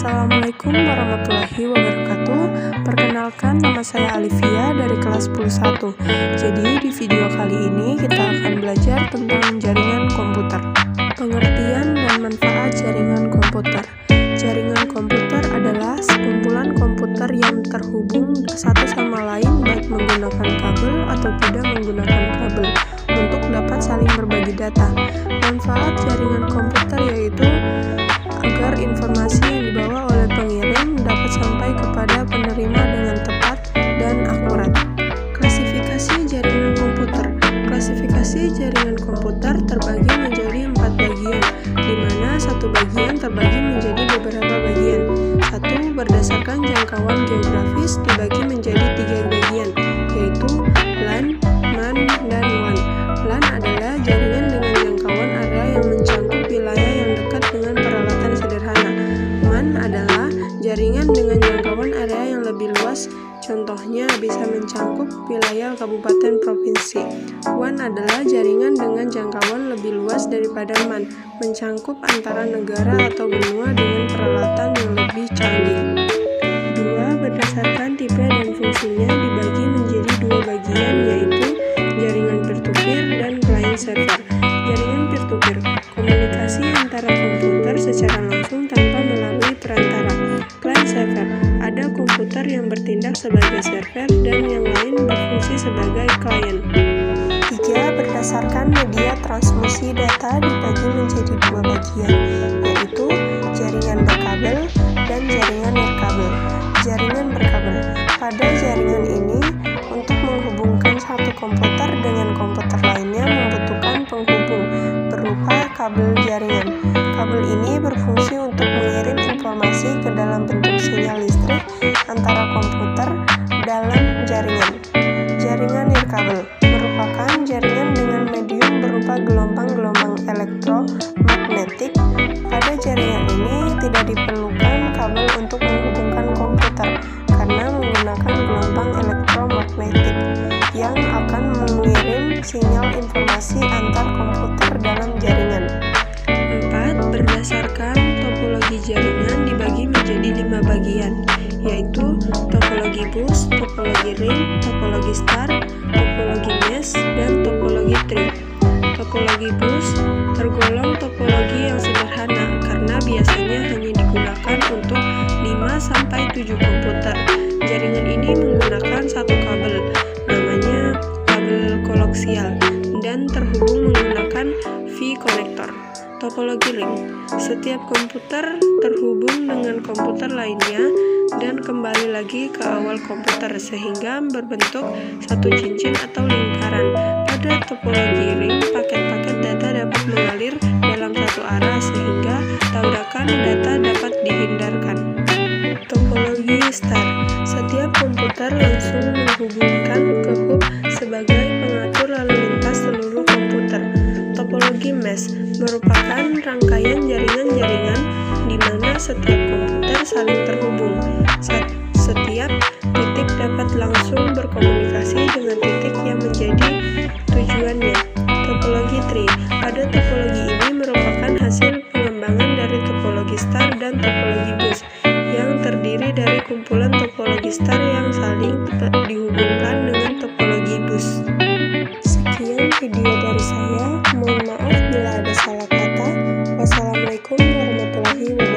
Assalamualaikum warahmatullahi wabarakatuh. Perkenalkan, nama saya Alivia dari kelas 10-1. Jadi di video kali ini kita akan belajar tentang jaringan komputer. Pengertian dan manfaat jaringan komputer. Jaringan komputer adalah sekumpulan komputer yang terhubung satu sama lain baik menggunakan kabel atau tidak menggunakan kabel untuk dapat saling berbagi data. Manfaat jaringan komputer yaitu agar informasi yang dibawa oleh pengirim dapat sampai kepada penerima dengan tepat dan akurat. Klasifikasi jaringan komputer. Klasifikasi jaringan komputer terbagi menjadi 4 bagian, di mana satu bagian terbagi menjadi beberapa bagian. Satu, berdasarkan jangkauan geografis dibagi menjadi 3 bagian, yaitu LAN, MAN, dan WAN. LAN adalah jaringan dengan jangkauan area yang mencakup wilayah yang dekat dengan peralatan sederhana. MAN adalah jaringan dengan jangkauan area yang lebih luas, contohnya bisa mencakup wilayah kabupaten provinsi. WAN adalah jaringan dengan jangkauan lebih luas daripada MAN, mencakup antara negara atau benua dengan peralatan yang lebih canggih. 2. Berdasarkan tipe dan fungsinya dibagi menjadi 2 bagian, yaitu jaringan peer-to-peer dan client server. Jaringan peer-to-peer, komunikasi antara komputer secara langsung tanpa melalui perantara. Client server, ada komputer yang bertindak sebagai server dan yang lain berfungsi sebagai klien. 3. Berdasarkan media transmisi data dibagi menjadi 2 bagian, yaitu jaringan berkabel dan jaringan nirkabel. Jaringan berkabel, pada jaringan ini untuk menghubungkan satu komputer dengan komputer lainnya membutuhkan penghubung berupa kabel jaringan. Kabel ini berfungsi untuk mengirim informasi ke dalam bentuk sinyal listrik antara komputer dalam jaringan. Jaringan nirkabel merupakan jaringan dengan medium berupa gelombang-gelombang elektromagnetik. Pada jaringan ini tidak diperlukan kabel untuk menghubungkan komputer karena menggunakan gelombang elektromagnetik yang akan mengirim sinyal informasi antar komputer dalam jaringan. 4. Berdasarkan topologi jaringan dibagi menjadi 5 bagian, yaitu topologi bus, topologi ring, topologi star, topologi mesh, dan topologi tree. Topologi bus tergolong topologi yang sederhana karena biasanya hanya digunakan untuk 5-7 komputer. Jaringan ini menggunakan satu kabel, namanya kabel koaksial, dan terhubung menggunakan V-konektor. Topologi ring, setiap komputer terhubung dengan komputer lainnya dan kembali lagi ke awal komputer sehingga berbentuk satu cincin atau lingkaran. Pada topologi ring, paket-paket data dapat mengalir dalam satu arah sehingga tabrakan data dapat dihindarkan. Topologi star, setiap komputer langsung menghubungkan ke hub sebagai pengatur lalu lintas seluruh komputer. Topologi mesh merupakan rangkaian jaringan-jaringan di mana setiap komputer saling terhubung. Setiap titik dapat langsung berkomunikasi dengan titik yang menjadi tujuannya. Topologi tree, pada topologi ini merupakan hasil pengembangan dari topologi star dan topologi bus yang terdiri dari kumpulan topologi star yang saling dihubungkan dengan topologi bus. Sekian video dari saya, mohon maaf bila ada salah kata. Wassalamualaikum warahmatullahi wabarakatuh.